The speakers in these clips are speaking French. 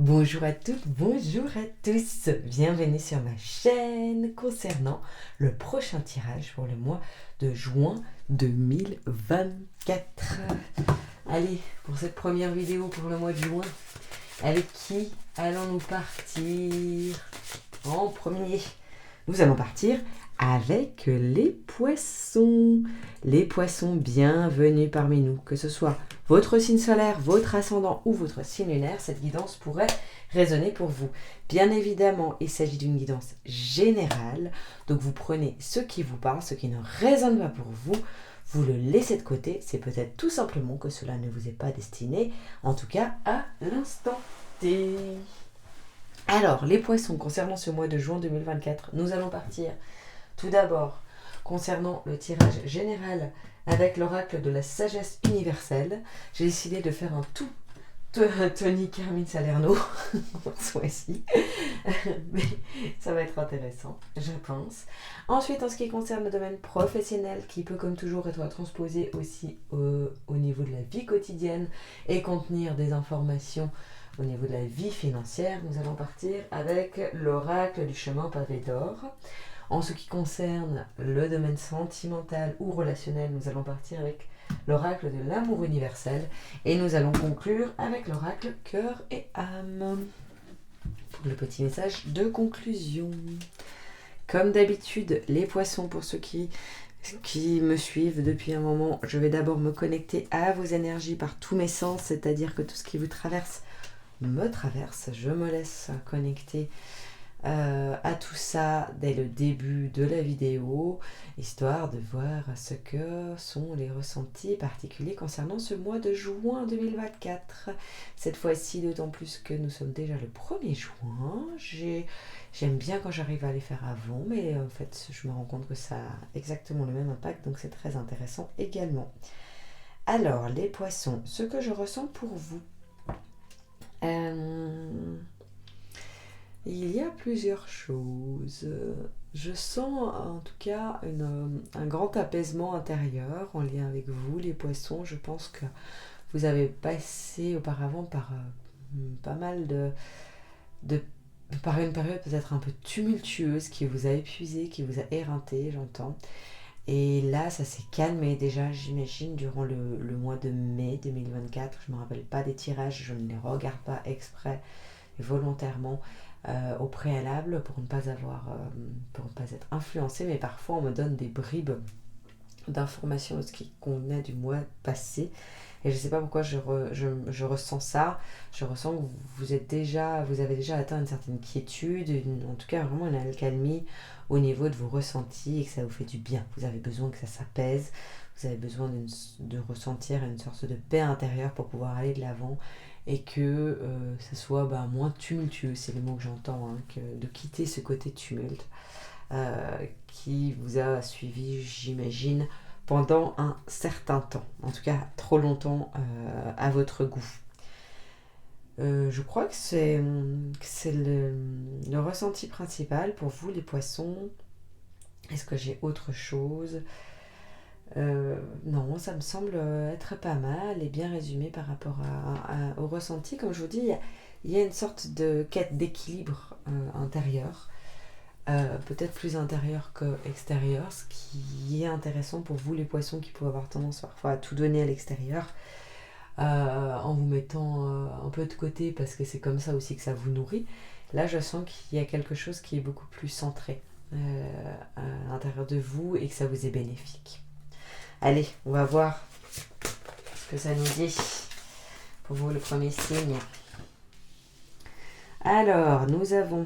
Bonjour à toutes, bonjour à tous. Bienvenue sur ma chaîne concernant le prochain tirage pour le mois de juin 2024. Allez, pour cette première vidéo pour le mois de juin, avec qui allons-nous partir en premier? Nous allons partir avec les poissons. Les poissons, bienvenue parmi nous. Que ce soit votre signe solaire, votre ascendant ou votre signe lunaire, cette guidance pourrait résonner pour vous. Bien évidemment, il s'agit d'une guidance générale. Donc vous prenez ce qui vous parle, ce qui ne résonne pas pour vous, vous le laissez de côté. C'est peut-être tout simplement que cela ne vous est pas destiné, en tout cas à l'instant T. Alors, les poissons, concernant ce mois de juin 2024, nous allons partir tout d'abord concernant le tirage général avec l'oracle de la sagesse universelle. J'ai décidé de faire un tout Tony Carmine Salerno ce mois-ci, mais ça va être intéressant, je pense. Ensuite, en ce qui concerne le domaine professionnel, qui peut comme toujours être transposé aussi au niveau de la vie quotidienne et contenir des informations au niveau de la vie financière, nous allons partir avec l'oracle du chemin pavé d'or. En ce qui concerne le domaine sentimental ou relationnel, nous allons partir avec l'oracle de l'amour universel et nous allons conclure avec l'oracle cœur et âme. Pour le petit message de conclusion. Comme d'habitude, les poissons, pour ceux qui me suivent depuis un moment, je vais d'abord me connecter à vos énergies par tous mes sens, c'est-à-dire que tout ce qui vous traverse me traverse. Je me laisse connecter à tout ça dès le début de la vidéo, histoire de voir ce que sont les ressentis particuliers concernant ce mois de juin 2024. Cette fois-ci, d'autant plus que nous sommes déjà le 1er juin. J'aime bien quand j'arrive à les faire avant, mais en fait, je me rends compte que ça a exactement le même impact, donc c'est très intéressant également. Alors, les poissons, ce que je ressens pour vous. Il y a plusieurs choses. Je sens en tout cas un grand apaisement intérieur en lien avec vous, les poissons. Je pense que vous avez passé auparavant par pas mal par une période peut-être un peu tumultueuse qui vous a épuisé, qui vous a éreinté, j'entends. Et là, ça s'est calmé déjà, j'imagine, durant le mois de mai 2024. Je ne me rappelle pas des tirages, je ne les regarde pas exprès et volontairement au préalable pour ne pas être influencée, mais parfois on me donne des bribes d'informations de ce qui convenait du mois passé. Et je ne sais pas pourquoi je ressens ça. Je ressens que vous avez déjà atteint une certaine quiétude, en tout cas vraiment une accalmie au niveau de vos ressentis et que ça vous fait du bien. Vous avez besoin que ça s'apaise. Vous avez besoin de ressentir une sorte de paix intérieure pour pouvoir aller de l'avant et que ça soit moins tumultueux. C'est le mot que j'entends, hein, de quitter ce côté tumulte qui vous a suivi, j'imagine, pendant un certain temps, en tout cas trop longtemps à votre goût. Je crois que c'est le ressenti principal pour vous, les poissons. Est-ce que j'ai autre chose? Non, ça me semble être pas mal et bien résumé par rapport au ressenti. Comme je vous dis, il y a une sorte de quête d'équilibre intérieur. Peut-être plus intérieur que extérieur, ce qui est intéressant pour vous les poissons qui peuvent avoir tendance parfois à tout donner à l'extérieur en vous mettant un peu de côté parce que c'est comme ça aussi que ça vous nourrit. Là je sens qu'il y a quelque chose qui est beaucoup plus centré à l'intérieur de vous et que ça vous est bénéfique. Allez, on va voir ce que ça nous dit pour vous le premier signe. Alors nous avons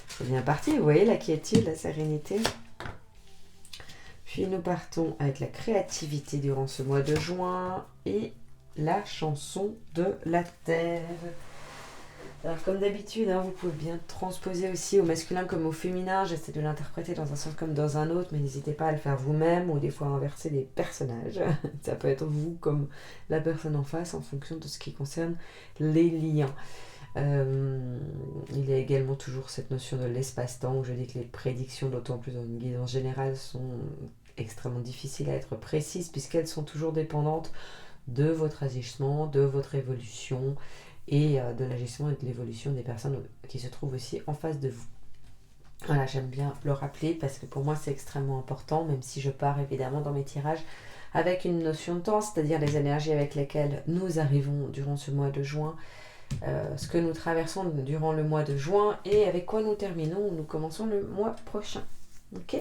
c'est bien parti, vous voyez la quiétude, la sérénité. Puis nous partons avec la créativité durant ce mois de juin et la chanson de la terre. Alors comme d'habitude, vous pouvez bien transposer aussi au masculin comme au féminin. J'essaie de l'interpréter dans un sens comme dans un autre, mais n'hésitez pas à le faire vous-même ou des fois à inverser des personnages. Ça peut être vous comme la personne en face en fonction de ce qui concerne les liens. Il y a également toujours cette notion de l'espace-temps où je dis que les prédictions, d'autant plus dans une guidance générale, sont extrêmement difficiles à être précises puisqu'elles sont toujours dépendantes de votre agissement, de votre évolution et de l'agissement et de l'évolution des personnes qui se trouvent aussi en face de vous. Voilà, j'aime bien le rappeler parce que pour moi c'est extrêmement important, même si je pars évidemment dans mes tirages avec une notion de temps, c'est-à-dire les énergies avec lesquelles nous arrivons durant ce mois de juin, ce que nous traversons durant le mois de juin et avec quoi nous terminons ou nous commençons le mois prochain. Ok ?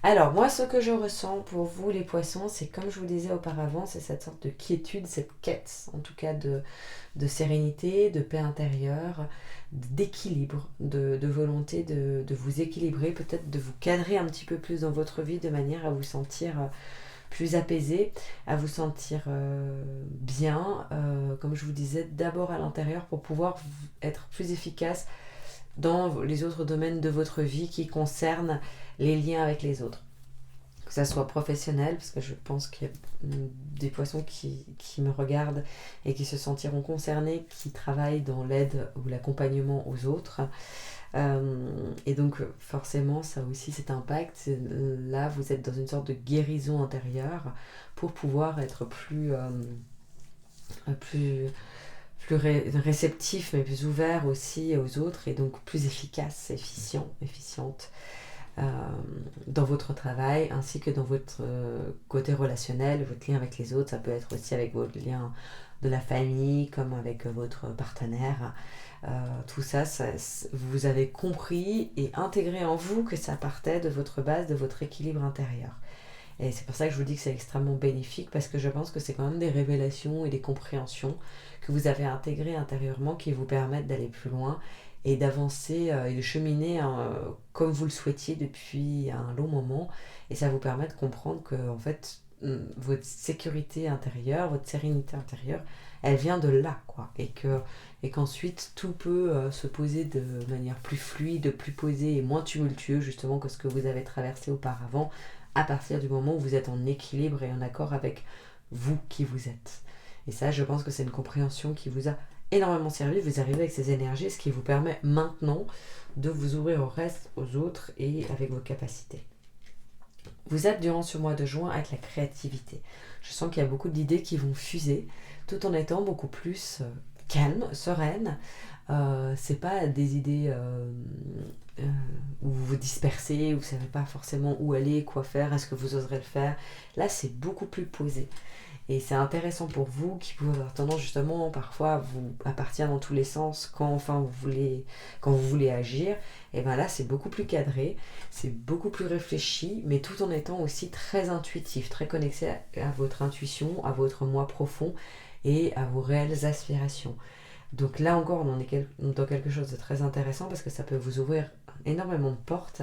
Alors moi ce que je ressens pour vous les poissons, c'est comme je vous disais auparavant, c'est cette sorte de quiétude, cette quête en tout cas de sérénité, de paix intérieure, d'équilibre, de volonté de vous équilibrer, peut-être de vous cadrer un petit peu plus dans votre vie de manière à vous sentir plus apaisé, à vous sentir bien, comme je vous disais, d'abord à l'intérieur pour pouvoir être plus efficace dans les autres domaines de votre vie qui concernent les liens avec les autres. Que ça soit professionnel, parce que je pense qu'il y a des poissons qui me regardent et qui se sentiront concernés, qui travaillent dans l'aide ou l'accompagnement aux autres. Et donc forcément ça aussi cet impact, là vous êtes dans une sorte de guérison intérieure pour pouvoir être plus réceptif mais plus ouvert aussi aux autres et donc plus efficace, efficiente dans votre travail ainsi que dans votre côté relationnel, votre lien avec les autres. Ça peut être aussi avec votre lien de la famille comme avec votre partenaire. Tout ça, vous avez compris et intégré en vous que ça partait de votre base, de votre équilibre intérieur. Et c'est pour ça que je vous dis que c'est extrêmement bénéfique parce que je pense que c'est quand même des révélations et des compréhensions que vous avez intégrées intérieurement qui vous permettent d'aller plus loin et d'avancer et de cheminer comme vous le souhaitiez depuis un long moment. Et ça vous permet de comprendre que en fait, votre sécurité intérieure, votre sérénité intérieure, elle vient de là, quoi. Et qu'ensuite, tout peut se poser de manière plus fluide, plus posée et moins tumultueux, justement, que ce que vous avez traversé auparavant, à partir du moment où vous êtes en équilibre et en accord avec vous qui vous êtes. Et ça, je pense que c'est une compréhension qui vous a énormément servi. Vous arrivez avec ces énergies, ce qui vous permet maintenant de vous ouvrir au reste, aux autres et avec vos capacités. Vous êtes durant ce mois de juin avec la créativité. Je sens qu'il y a beaucoup d'idées qui vont fuser, tout en étant beaucoup plus calme, sereine. C'est pas des idées où vous vous dispersez, où vous savez pas forcément où aller, quoi faire, est-ce que vous oserez le faire. Là, c'est beaucoup plus posé. Et c'est intéressant pour vous qui pouvez avoir tendance justement parfois à partir dans tous les sens quand vous voulez agir. Et bien là c'est beaucoup plus cadré, c'est beaucoup plus réfléchi, mais tout en étant aussi très intuitif, très connecté à votre intuition, à votre moi profond et à vos réelles aspirations. Donc là encore on est dans quelque chose de très intéressant parce que ça peut vous ouvrir énormément de portes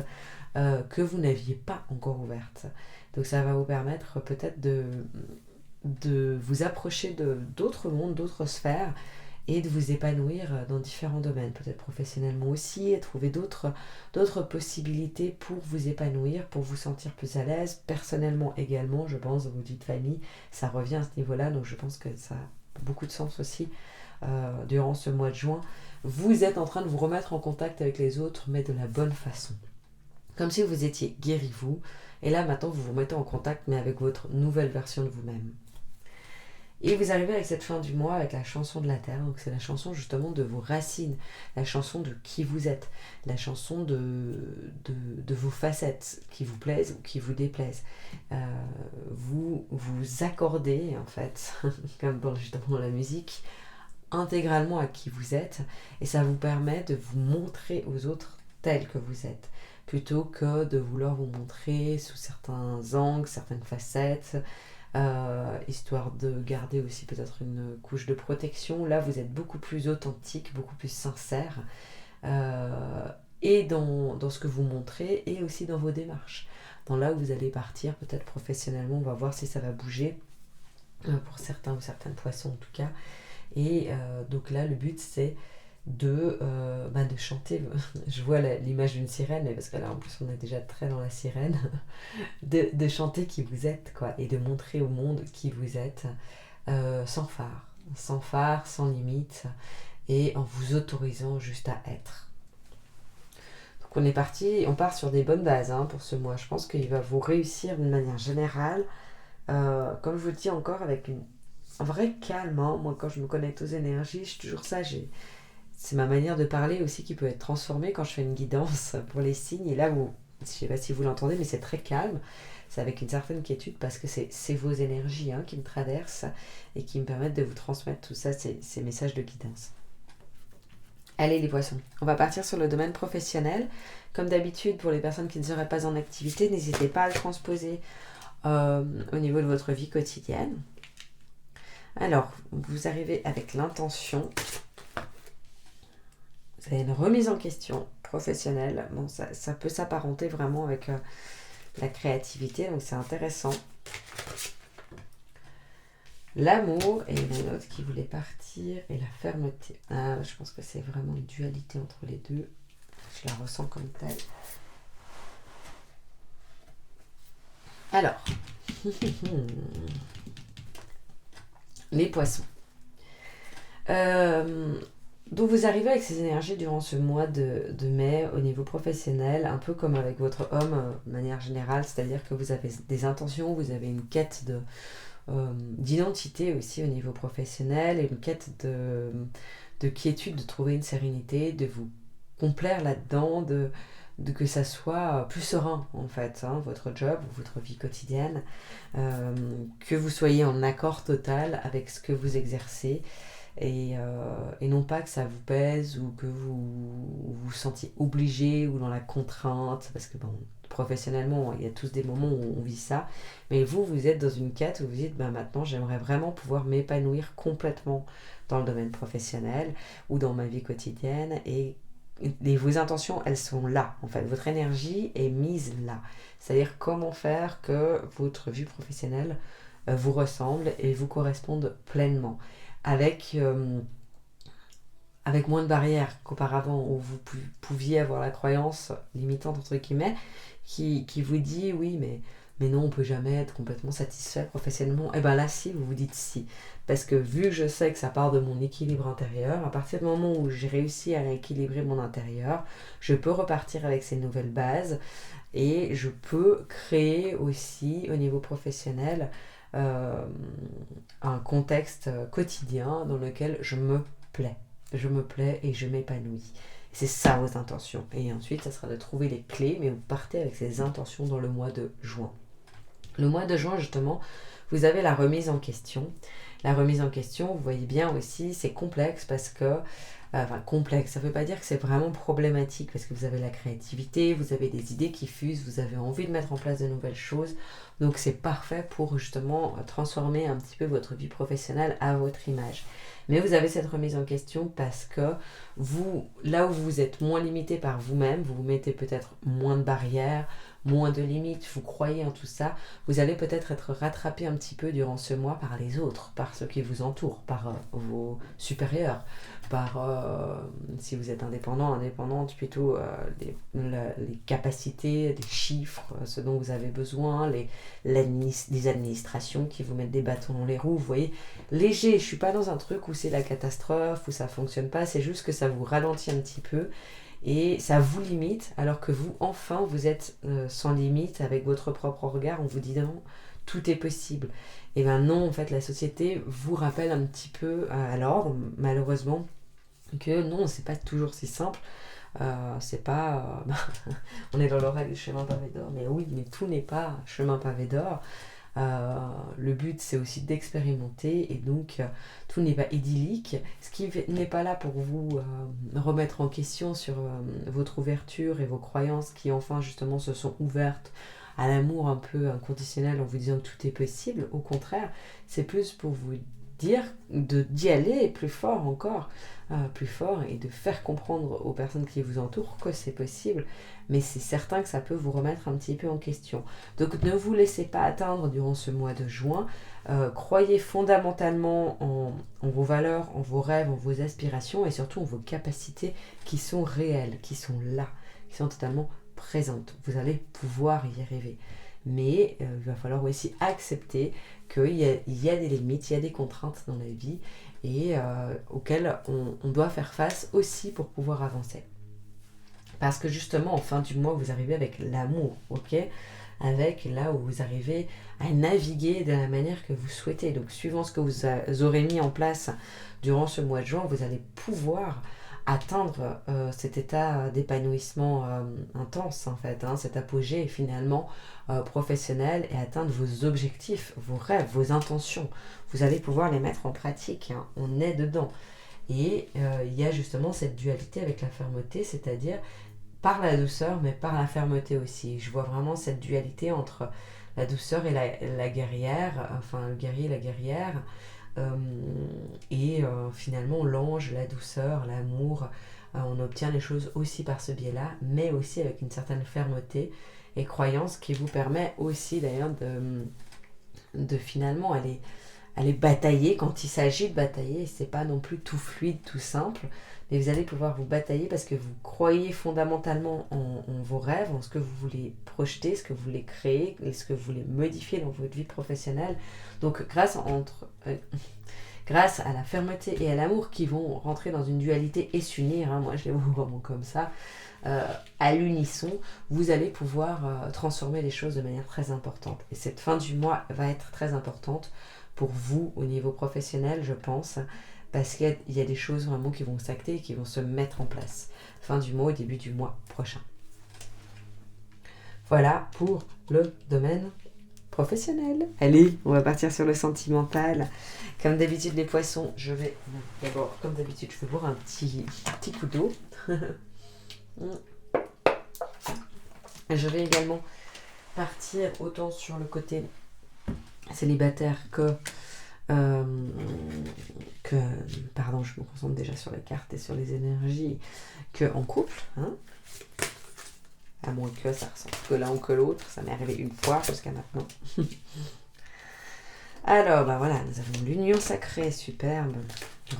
que vous n'aviez pas encore ouvertes. Donc ça va vous permettre peut-être de vous approcher d'autres mondes, d'autres sphères et de vous épanouir dans différents domaines, peut-être professionnellement aussi, et trouver d'autres possibilités pour vous épanouir, pour vous sentir plus à l'aise, personnellement également, je pense, dans votre vie de famille, ça revient à ce niveau-là, donc je pense que ça a beaucoup de sens aussi durant ce mois de juin. Vous êtes en train de vous remettre en contact avec les autres, mais de la bonne façon. Comme si vous étiez guéri vous, et là maintenant vous vous mettez en contact, mais avec votre nouvelle version de vous-même. Et vous arrivez avec cette fin du mois avec la chanson de la terre, donc c'est la chanson justement de vos racines, la chanson de qui vous êtes, la chanson de vos facettes qui vous plaisent ou qui vous déplaisent. Vous vous accordez en fait, comme justement dans la musique, intégralement à qui vous êtes et ça vous permet de vous montrer aux autres tels que vous êtes, plutôt que de vouloir vous montrer sous certains angles, certaines facettes, histoire de garder aussi peut-être une couche de protection. Là vous êtes beaucoup plus authentique, beaucoup plus sincère et dans ce que vous montrez et aussi dans vos démarches, dans là où vous allez partir peut-être professionnellement. On va voir si ça va bouger pour certains ou certaines poissons en tout cas. Et donc là le but c'est de chanter. Je vois l'image d'une sirène, parce que là en plus on est déjà très dans la sirène, de chanter qui vous êtes, quoi, et de montrer au monde qui vous êtes, sans phare, sans limite, et en vous autorisant juste à être. Donc on part sur des bonnes bases pour ce mois. Je pense qu'il va vous réussir d'une manière générale, comme je vous le dis encore, avec un vrai calme. Hein. Moi, quand je me connecte aux énergies, je suis toujours ça. C'est ma manière de parler aussi qui peut être transformée quand je fais une guidance pour les signes. Et là, je ne sais pas si vous l'entendez, mais c'est très calme. C'est avec une certaine quiétude parce que c'est vos énergies qui me traversent et qui me permettent de vous transmettre tout ça, ces messages de guidance. Allez les poissons, on va partir sur le domaine professionnel. Comme d'habitude, pour les personnes qui ne seraient pas en activité, n'hésitez pas à le transposer au niveau de votre vie quotidienne. Alors, vous arrivez avec l'intention. Vous avez une remise en question professionnelle. Bon, ça peut s'apparenter vraiment avec la créativité, donc c'est intéressant. L'amour et une autre qui voulait partir et la fermeté. Ah, je pense que c'est vraiment une dualité entre les deux. Je la ressens comme telle. Alors, les poissons. Donc vous arrivez avec ces énergies durant ce mois de mai au niveau professionnel, un peu comme avec votre homme de manière générale, c'est-à-dire que vous avez des intentions, vous avez une quête d'identité aussi au niveau professionnel et une quête de quiétude, de trouver une sérénité, de vous complaire là-dedans, de que ça soit plus serein en fait, votre job ou votre vie quotidienne, que vous soyez en accord total avec ce que vous exercez. Et non pas que ça vous pèse ou que vous vous sentiez obligé ou dans la contrainte, parce que bon, professionnellement, il y a tous des moments où on vit ça, mais vous êtes dans une quête où vous dites, maintenant j'aimerais vraiment pouvoir m'épanouir complètement dans le domaine professionnel ou dans ma vie quotidienne, et vos intentions, elles sont là, en fait, votre énergie est mise là, c'est-à-dire comment faire que votre vie professionnelle vous ressemble et vous corresponde pleinement. Avec moins de barrières qu'auparavant, où vous pouviez avoir la croyance limitante entre guillemets qui vous dit oui mais non, on peut jamais être complètement satisfait professionnellement. Et bien là si, vous vous dites si, parce que vu que je sais que ça part de mon équilibre intérieur, à partir du moment où j'ai réussi à rééquilibrer mon intérieur, je peux repartir avec ces nouvelles bases et je peux créer aussi au niveau professionnel un contexte quotidien dans lequel je me plais et je m'épanouis. C'est ça vos intentions. Et ensuite, ça sera de trouver les clés, mais vous partez avec ces intentions dans le mois de juin. Le mois de juin, justement, vous avez la remise en question. La remise en question, vous voyez bien aussi, c'est complexe parce que complexe, ça ne veut pas dire que c'est vraiment problématique parce que vous avez la créativité, vous avez des idées qui fusent, vous avez envie de mettre en place de nouvelles choses, donc c'est parfait pour justement transformer un petit peu votre vie professionnelle à votre image. Mais vous avez cette remise en question parce que vous, là où vous êtes moins limité par vous-même, vous vous mettez peut-être moins de barrières, moins de limites, vous croyez en tout ça, vous allez peut-être être rattrapé un petit peu durant ce mois par les autres, par ceux qui vous entourent, par vos supérieurs, par, si vous êtes indépendante plutôt, les capacités, les chiffres, ce dont vous avez besoin, les administrations qui vous mettent des bâtons dans les roues, vous voyez, léger, je ne suis pas dans un truc où c'est la catastrophe, où ça ne fonctionne pas, c'est juste que ça vous ralentit un petit peu, et ça vous limite, alors que vous, enfin, vous êtes sans limite avec votre propre regard, on vous dit non, tout est possible. Et ben non, en fait, la société vous rappelle un petit peu à l'ordre, malheureusement, que non, c'est pas toujours si simple. C'est pas... on est dans l'oreille du chemin pavé d'or, mais oui, mais tout n'est pas chemin pavé d'or. Le but c'est aussi d'expérimenter et donc tout n'est pas idyllique, ce qui n'est pas là pour vous remettre en question sur votre ouverture et vos croyances qui enfin justement se sont ouvertes à l'amour un peu inconditionnel en vous disant que tout est possible. Au contraire, c'est plus pour vous dire d'y aller plus fort encore, plus fort, et de faire comprendre aux personnes qui vous entourent que c'est possible, mais c'est certain que ça peut vous remettre un petit peu en question. Donc ne vous laissez pas atteindre durant ce mois de juin, croyez fondamentalement en vos valeurs, en vos rêves, en vos aspirations et surtout en vos capacités qui sont réelles, qui sont là, qui sont totalement présentes. Vous allez pouvoir y arriver. Mais il va falloir aussi accepter qu'il y a des limites, il y a des contraintes dans la vie et auxquelles on doit faire face aussi pour pouvoir avancer. Parce que justement, en fin du mois, vous arrivez avec l'amour, ok ? avec là où vous arrivez à naviguer de la manière que vous souhaitez. Donc suivant ce que vous aurez mis en place durant ce mois de juin, vous allez pouvoir atteindre cet état d'épanouissement intense en fait, hein, cet apogée finalement professionnel, et atteindre vos objectifs, vos rêves, vos intentions. Vous allez pouvoir les mettre en pratique, hein, on est dedans. Et il y a justement cette dualité avec la fermeté, c'est-à-dire par la douceur mais par la fermeté aussi. Je vois vraiment cette dualité entre la douceur et la guerrière, enfin le guerrier et la guerrière. Finalement l'ange, la douceur, l'amour, on obtient les choses aussi par ce biais-là, mais aussi avec une certaine fermeté et croyance qui vous permet aussi d'ailleurs de finalement aller batailler quand il s'agit de batailler. C'est pas non plus tout fluide, tout simple, mais vous allez pouvoir vous batailler parce que vous croyez fondamentalement en vos rêves, en ce que vous voulez projeter, ce que vous voulez créer, et ce que vous voulez modifier dans votre vie professionnelle. Donc grâce à la fermeté et à l'amour qui vont rentrer dans une dualité et s'unir, hein, moi je les vois vraiment comme ça, à l'unisson, vous allez pouvoir transformer les choses de manière très importante. Et cette fin du mois va être très importante pour vous au niveau professionnel, je pense, parce qu'il y a des choses vraiment qui vont s'acter et qui vont se mettre en place. Fin du mois au début du mois prochain. Voilà pour le domaine professionnel. Allez, on va partir sur le sentimental. Comme d'habitude, les poissons, je vais d'abord, comme d'habitude, je vais boire un petit coup d'eau. Je vais également partir autant sur le côté célibataire pardon, je me concentre déjà sur les cartes et sur les énergies, que en couple, hein. À moins que ça ressemble que l'un ou que l'autre, ça m'est arrivé une fois jusqu'à maintenant. Alors, bah voilà, nous avons l'union sacrée, superbe,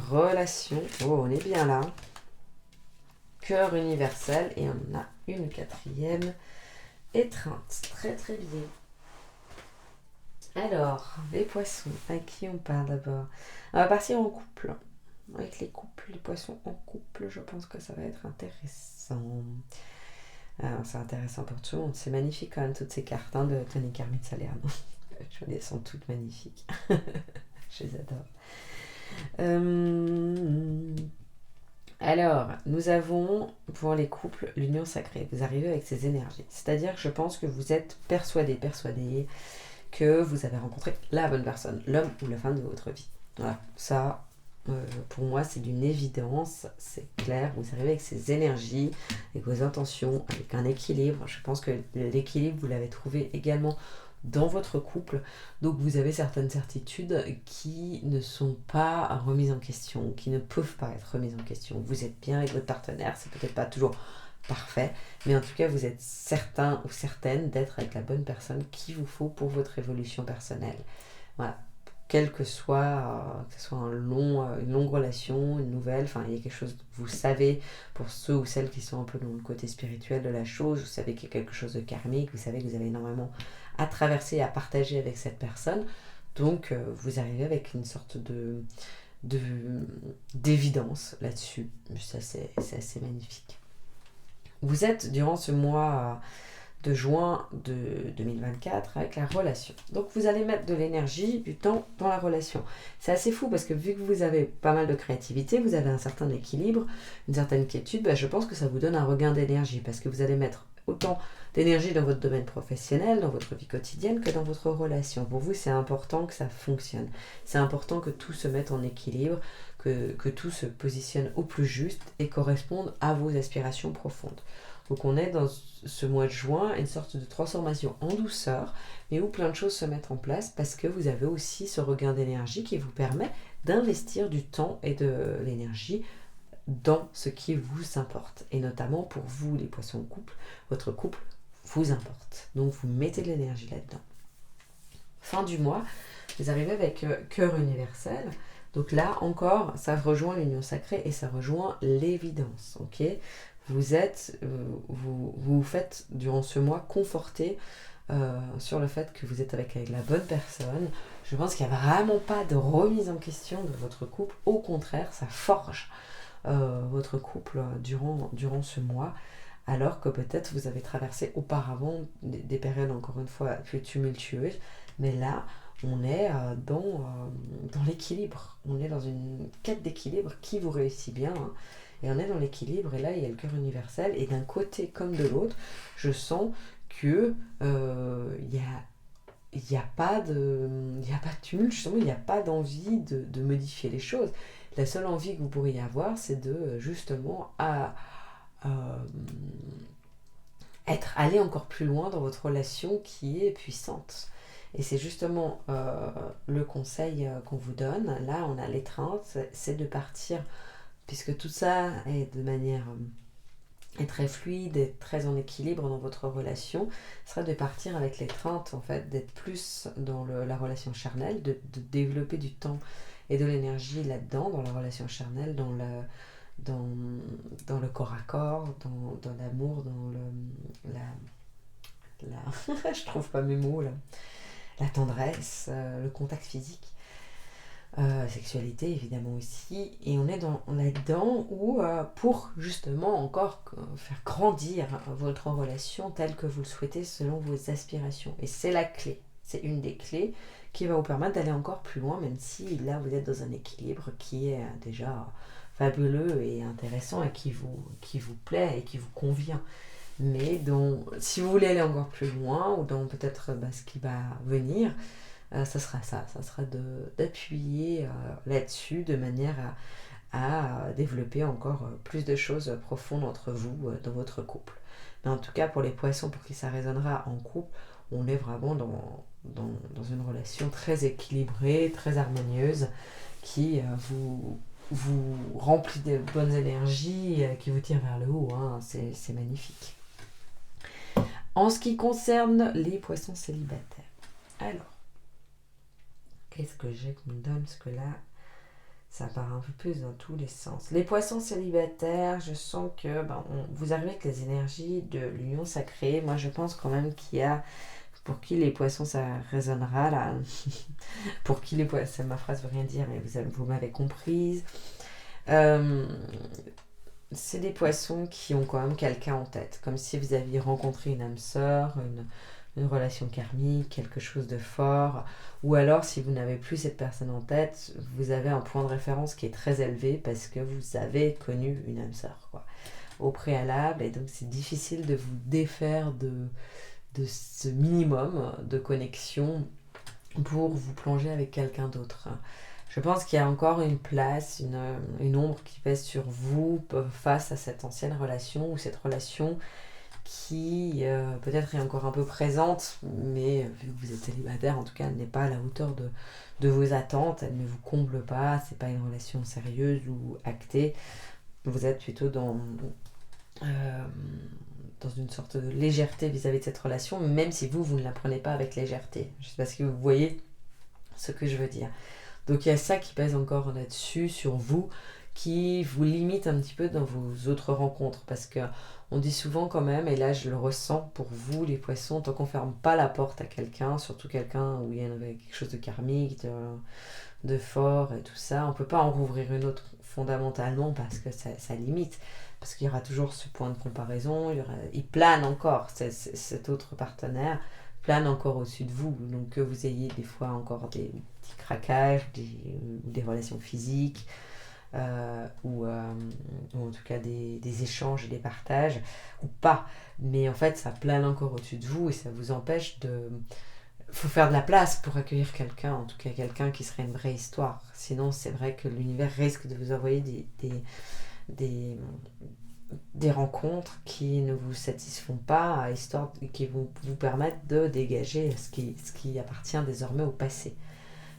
relation, oh on est bien là, cœur universel, et on a une quatrième étreinte, très très bien. Alors, les poissons, à qui on parle d'abord? On va partir en couple. Avec les couples, les poissons en couple, je pense que ça va être intéressant. Alors, c'est intéressant pour tout le monde. C'est magnifique quand même, toutes ces cartes hein, de Tony Carmine Salerno. Elles sont toutes magnifiques. Je les adore. Alors, nous avons pour les couples l'union sacrée. Vous arrivez avec ces énergies. C'est-à-dire que je pense que vous êtes persuadé que vous avez rencontré la bonne personne, l'homme ou la femme de votre vie. Voilà, ça, pour moi, c'est d'une évidence, c'est clair. Vous arrivez avec ces énergies, avec vos intentions, avec un équilibre. Je pense que l'équilibre, vous l'avez trouvé également dans votre couple. Donc, vous avez certaines certitudes qui ne sont pas remises en question, qui ne peuvent pas être remises en question. Vous êtes bien avec votre partenaire, c'est peut-être pas toujours parfait, mais en tout cas vous êtes certain ou certaine d'être avec la bonne personne qu'il vous faut pour votre évolution personnelle. Voilà, quel que ce soit une longue relation, une nouvelle, enfin il y a quelque chose, vous savez, pour ceux ou celles qui sont un peu dans le côté spirituel de la chose, vous savez qu'il y a quelque chose de karmique, vous savez que vous avez énormément à traverser et à partager avec cette personne, donc vous arrivez avec une sorte d'évidence là-dessus. Ça c'est assez magnifique. Vous êtes durant ce mois de juin de 2024 avec la relation. Donc vous allez mettre de l'énergie, du temps dans la relation. C'est assez fou parce que vu que vous avez pas mal de créativité, vous avez un certain équilibre, une certaine quiétude, je pense que ça vous donne un regain d'énergie parce que vous allez mettre autant d'énergie dans votre domaine professionnel, dans votre vie quotidienne que dans votre relation. Pour vous, c'est important que ça fonctionne. C'est important que tout se mette en équilibre, que tout se positionne au plus juste et corresponde à vos aspirations profondes. Donc on est dans ce mois de juin, une sorte de transformation en douceur, mais où plein de choses se mettent en place parce que vous avez aussi ce regain d'énergie qui vous permet d'investir du temps et de l'énergie dans ce qui vous importe. Et notamment pour vous, les poissons en couple, votre couple vous importe. Donc vous mettez de l'énergie là-dedans. Fin du mois, vous arrivez avec cœur universel. Donc là encore, ça rejoint l'union sacrée et ça rejoint l'évidence. Ok, vous faites durant ce mois conforter sur le fait que vous êtes avec la bonne personne. Je pense qu'il n'y a vraiment pas de remise en question de votre couple. Au contraire, ça forge votre couple durant ce mois alors que peut-être vous avez traversé auparavant des périodes, encore une fois, plus tumultueuses. Mais là, on est dans l'équilibre. On est dans une quête d'équilibre qui vous réussit bien, hein. Et on est dans l'équilibre, et là, il y a le cœur universel. Et d'un côté comme de l'autre, je sens que il n'y a pas de tumulte, justement, il n'y a pas d'envie de modifier les choses. La seule envie que vous pourriez avoir, c'est de justement aller encore plus loin dans votre relation qui est puissante. Et c'est justement le conseil qu'on vous donne. Là, on a l'étreinte, c'est de partir, puisque tout ça est de manière est très fluide, est très en équilibre dans votre relation, serait de partir avec l'étreinte, en fait, d'être plus dans la relation charnelle, de développer du temps et de l'énergie là-dedans, dans la relation charnelle, dans le corps à corps, dans l'amour, dans je trouve pas mes mots là, la tendresse, le contact physique. Sexualité évidemment aussi, et on est là-dedans où pour justement encore faire grandir votre relation telle que vous le souhaitez selon vos aspirations, et c'est la clé, c'est une des clés qui va vous permettre d'aller encore plus loin, même si là vous êtes dans un équilibre qui est déjà fabuleux et intéressant et qui vous plaît et qui vous convient. Mais si vous voulez aller encore plus loin, ou dans peut-être ce qui va venir, ça sera d'appuyer là-dessus de manière à développer encore plus de choses profondes entre vous dans votre couple. Mais en tout cas, pour les poissons, pour qui ça résonnera en couple, on est vraiment dans une relation très équilibrée, très harmonieuse, qui vous remplit de bonnes énergies, qui vous tire vers le haut, hein. C'est magnifique. En ce qui concerne les poissons célibataires, alors, qu'est-ce que j'ai qu'on me donne? Parce que là, ça part un peu plus dans tous les sens. Les poissons célibataires, je sens que vous arrivez avec les énergies de l'union sacrée. Moi, je pense quand même qu'il y a, pour qui les poissons, ça résonnera là. Pour qui les poissons, ma phrase veut rien dire, mais vous m'avez comprise. C'est des poissons qui ont quand même quelqu'un en tête, comme si vous aviez rencontré une âme sœur, une relation karmique, quelque chose de fort, ou alors si vous n'avez plus cette personne en tête, vous avez un point de référence qui est très élevé parce que vous avez connu une âme sœur, quoi, au préalable, et donc c'est difficile de vous défaire de ce minimum de connexion pour vous plonger avec quelqu'un d'autre. Je pense qu'il y a encore une place, une ombre qui pèse sur vous face à cette ancienne relation, ou cette relation qui peut-être est encore un peu présente, mais vu que vous êtes célibataire, en tout cas, elle n'est pas à la hauteur de vos attentes, elle ne vous comble pas, c'est pas une relation sérieuse ou actée, vous êtes plutôt dans une sorte de légèreté vis-à-vis de cette relation, même si vous ne la prenez pas avec légèreté. Je ne sais pas si vous voyez ce que je veux dire. Donc il y a ça qui pèse encore là-dessus, sur vous, qui vous limite un petit peu dans vos autres rencontres, parce que on dit souvent quand même, et là je le ressens pour vous les poissons, tant qu'on ne ferme pas la porte à quelqu'un, surtout quelqu'un où il y a quelque chose de karmique, de fort et tout ça, on ne peut pas en rouvrir une autre fondamentalement parce que ça limite, parce qu'il y aura toujours ce point de comparaison, il plane encore, cet autre partenaire plane encore au-dessus de vous, donc que vous ayez des fois encore des petits craquages, des relations physiques, ou en tout cas des échanges et des partages, ou pas, mais en fait ça plane encore au-dessus de vous et ça vous empêche de... faut faire de la place pour accueillir quelqu'un, en tout cas quelqu'un qui serait une vraie histoire, sinon c'est vrai que l'univers risque de vous envoyer des rencontres qui ne vous satisfont pas, histoire qui vont vous permettre de dégager ce qui appartient désormais au passé.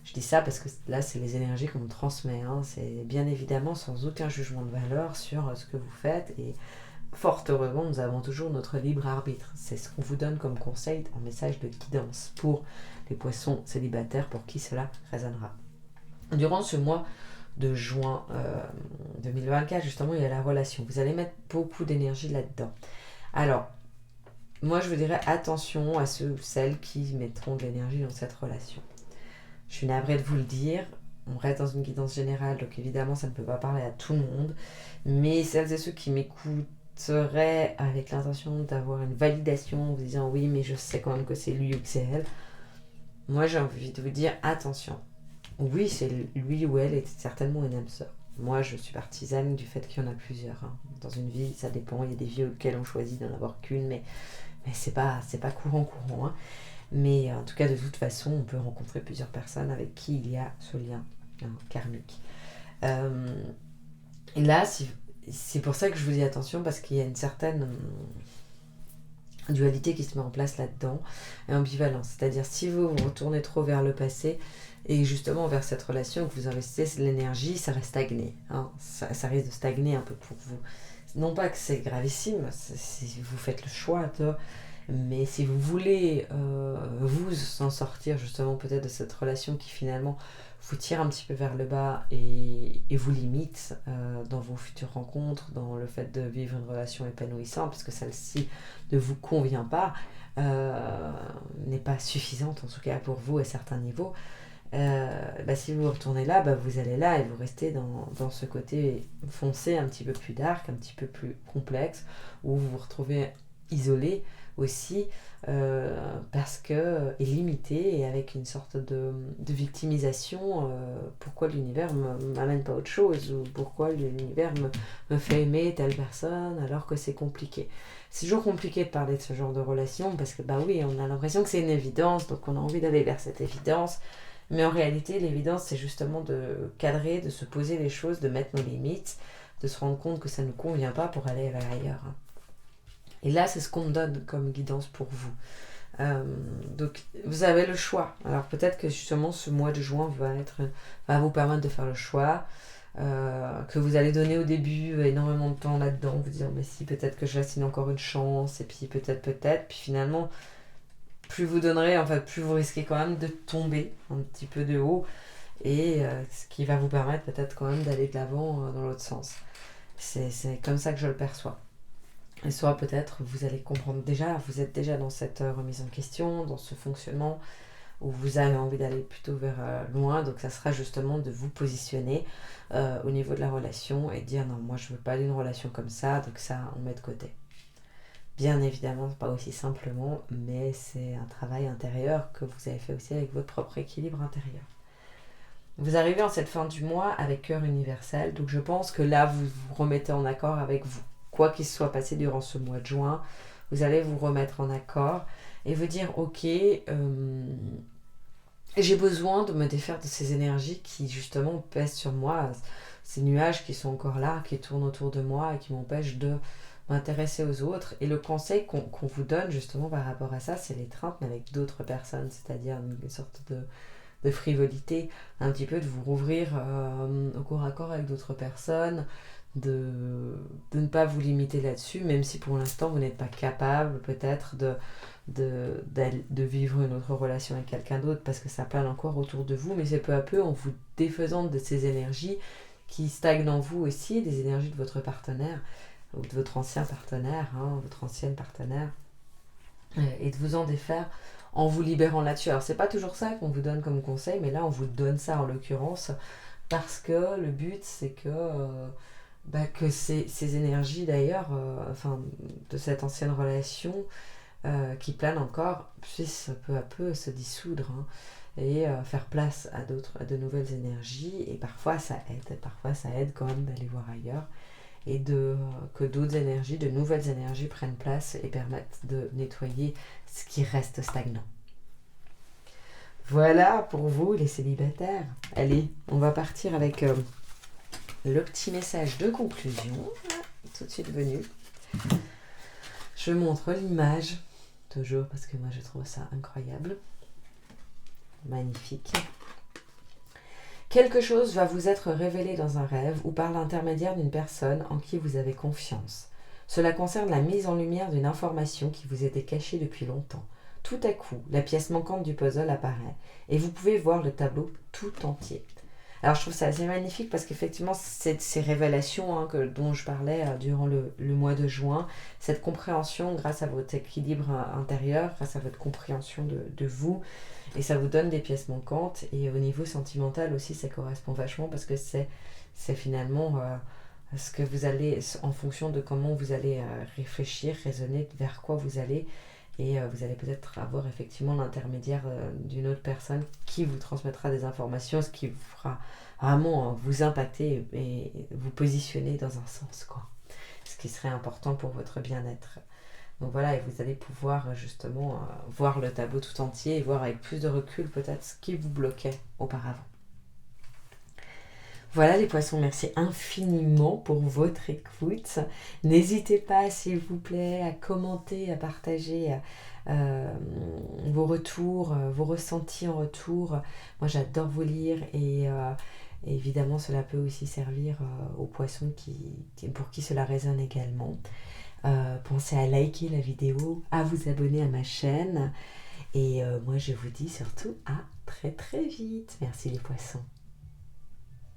Je dis ça parce que là, c'est les énergies qu'on me transmet, hein. C'est bien évidemment sans aucun jugement de valeur sur ce que vous faites, et fort heureusement, nous avons toujours notre libre arbitre. C'est ce qu'on vous donne comme conseil en message de guidance pour les poissons célibataires pour qui cela résonnera. Durant ce mois de juin 2024, justement, il y a la relation. Vous allez mettre beaucoup d'énergie là-dedans. Alors, moi, je vous dirais attention à ceux ou celles qui mettront de l'énergie dans cette relation. Je suis navrée de vous le dire, on reste dans une guidance générale, donc évidemment, ça ne peut pas parler à tout le monde, mais celles et ceux qui m'écoutent serait avec l'intention d'avoir une validation en vous disant oui, mais je sais quand même que c'est lui ou que c'est elle, moi j'ai envie de vous dire attention. Oui, c'est lui ou elle est certainement une âme sœur. Moi, je suis partisane du fait qu'il y en a plusieurs. Hein. Dans une vie, ça dépend. Il y a des vies auxquelles on choisit d'en avoir qu'une, mais c'est pas courant. Hein. Mais en tout cas, de toute façon, on peut rencontrer plusieurs personnes avec qui il y a ce lien karmique. Et là, c'est pour ça que je vous dis attention, parce qu'il y a une certaine dualité qui se met en place là-dedans, et ambivalence. C'est-à-dire, si vous vous retournez trop vers le passé, et justement vers cette relation que vous investissez l'énergie, ça va stagner. Hein. Ça risque de stagner un peu pour vous. Non pas que c'est gravissime, si vous faites le choix, mais si vous voulez vous en sortir justement peut-être de cette relation qui finalement vous tire un petit peu vers le bas et vous limite dans vos futures rencontres, dans le fait de vivre une relation épanouissante, parce que celle-ci ne vous convient pas, n'est pas suffisante en tout cas pour vous à certains niveaux, si vous retournez là, vous allez là et vous restez dans ce côté foncé, un petit peu plus dark, un petit peu plus complexe, où vous vous retrouvez isolé aussi, parce que est limité et avec une sorte de victimisation. Pourquoi l'univers ne m'amène pas autre chose, ou pourquoi l'univers me fait aimer telle personne alors que c'est compliqué. C'est toujours compliqué de parler de ce genre de relation, parce que oui, on a l'impression que c'est une évidence, donc on a envie d'aller vers cette évidence. Mais en réalité, l'évidence, c'est justement de cadrer, de se poser les choses, de mettre nos limites, de se rendre compte que ça ne nous convient pas pour aller vers ailleurs. Et là, c'est ce qu'on me donne comme guidance pour vous. Donc, vous avez le choix. Alors, peut-être que justement, ce mois de juin va vous permettre de faire le choix, que vous allez donner au début énormément de temps là-dedans, vous dire, mais si, peut-être que je laisse encore une chance, et puis peut-être, puis finalement, plus vous donnerez, en fait, plus vous risquez quand même de tomber un petit peu de haut, et ce qui va vous permettre peut-être quand même d'aller de l'avant dans l'autre sens. C'est comme ça que je le perçois. Et soit peut-être vous allez comprendre déjà, vous êtes déjà dans cette remise en question, dans ce fonctionnement, où vous avez envie d'aller plutôt vers loin, donc ça sera justement de vous positionner au niveau de la relation et de dire non, moi je veux pas d'une relation comme ça, donc ça on met de côté. Bien évidemment, pas aussi simplement, mais c'est un travail intérieur que vous avez fait aussi avec votre propre équilibre intérieur. Vous arrivez en cette fin du mois avec cœur universel, donc je pense que là vous vous remettez en accord avec vous. Quoi qu'il se soit passé durant ce mois de juin, vous allez vous remettre en accord et vous dire ok, j'ai besoin de me défaire de ces énergies qui justement pèsent sur moi, ces nuages qui sont encore là, qui tournent autour de moi et qui m'empêchent de m'intéresser aux autres. Et le conseil qu'on vous donne justement par rapport à ça, c'est l'étreinte, mais avec d'autres personnes, c'est-à-dire une sorte de frivolité, un petit peu de vous rouvrir au corps à corps avec d'autres personnes, de ne pas vous limiter là-dessus, même si pour l'instant vous n'êtes pas capable peut-être de vivre une autre relation avec quelqu'un d'autre, parce que ça plane encore autour de vous, mais c'est peu à peu en vous défaisant de ces énergies qui stagnent en vous aussi, des énergies de votre partenaire ou de votre ancien partenaire, votre ancienne partenaire, et de vous en défaire en vous libérant là-dessus. Alors c'est pas toujours ça qu'on vous donne comme conseil, mais là on vous donne ça en l'occurrence, parce que le but c'est que ces énergies d'ailleurs, de cette ancienne relation qui plane encore, puissent peu à peu se dissoudre, et faire place à de nouvelles énergies. Et parfois ça aide quand même d'aller voir ailleurs, et que d'autres énergies, de nouvelles énergies prennent place et permettent de nettoyer ce qui reste stagnant. Voilà pour vous les célibataires. Allez, on va partir avec le petit message de conclusion, tout de suite venu. Je montre l'image, toujours parce que moi je trouve ça incroyable, magnifique. Quelque chose va vous être révélé dans un rêve ou par l'intermédiaire d'une personne en qui vous avez confiance. Cela concerne la mise en lumière d'une information qui vous était cachée depuis longtemps. Tout à coup, la pièce manquante du puzzle apparaît et vous pouvez voir le tableau tout entier. Alors je trouve ça assez magnifique, parce qu'effectivement ces révélations dont je parlais durant le mois de juin, cette compréhension grâce à votre équilibre intérieur, grâce à votre compréhension de vous, et ça vous donne des pièces manquantes. Et au niveau sentimental aussi ça correspond vachement, parce que c'est finalement ce que vous allez, en fonction de comment vous allez réfléchir, raisonner, vers quoi vous allez. Et vous allez peut-être avoir effectivement l'intermédiaire d'une autre personne qui vous transmettra des informations, ce qui vous fera vraiment vous impacter et vous positionner dans un sens, quoi. Ce qui serait important pour votre bien-être. Donc voilà, et vous allez pouvoir justement voir le tableau tout entier et voir avec plus de recul peut-être ce qui vous bloquait auparavant. Voilà les poissons, merci infiniment pour votre écoute. N'hésitez pas, s'il vous plaît, à commenter, à partager vos retours, vos ressentis en retour. Moi, j'adore vous lire et évidemment, cela peut aussi servir aux poissons pour qui cela résonne également. Pensez à liker la vidéo, à vous abonner à ma chaîne. Et moi, je vous dis surtout à très très vite. Merci les poissons.